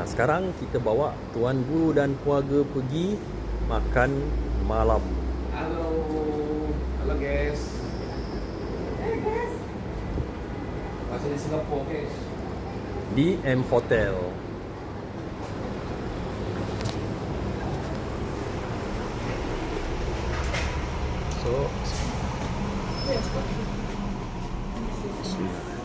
Sekarang kita bawa tuan guru dan keluarga pergi makan malam. Halo, halo guys. Hey guys. Masih di Singapura guys. Di M Hotel. So, Yes. Bismillah.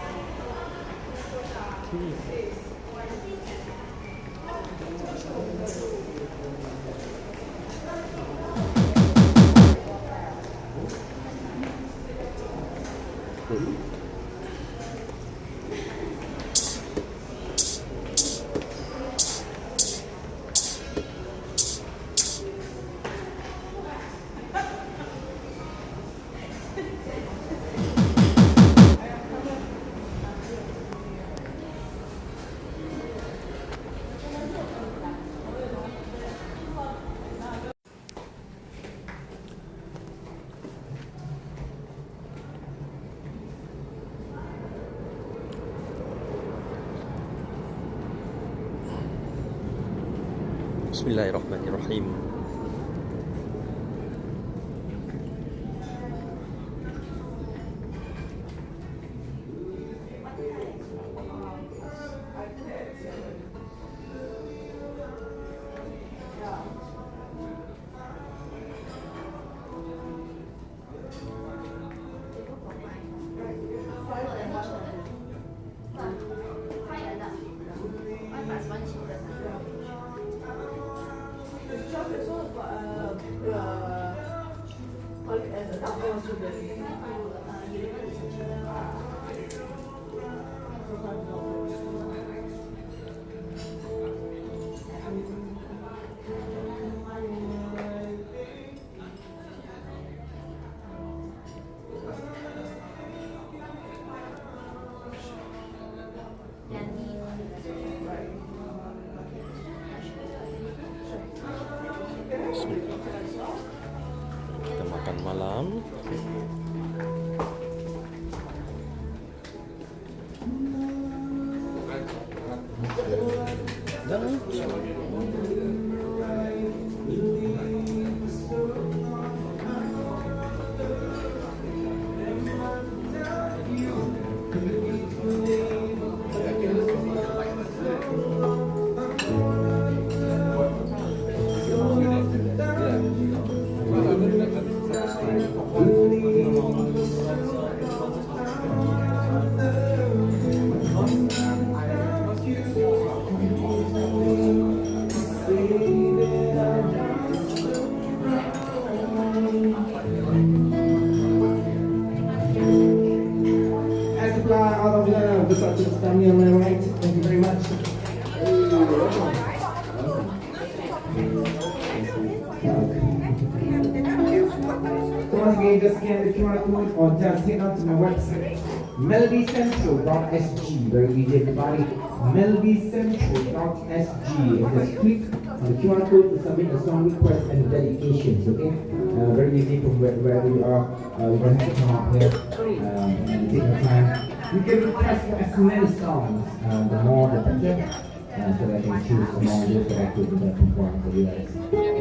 Bismillahirrahmanirrahim. Chocolate sauce, but as a double sugar. Bismillah. Kita makan malam. Dan Out of the Versace family on my right. Thank you very much. So once again, just scan the QR code or just head on to my website, melbycentral.sg. Very easy, everybody. melbycentral.sg. And just click on the QR code to submit a song request and dedications. Okay, very easy from wherever you are. You don't have to come up here and take your time. You can request for as many songs, the more the better, so that I can choose among those that I could perform for you guys.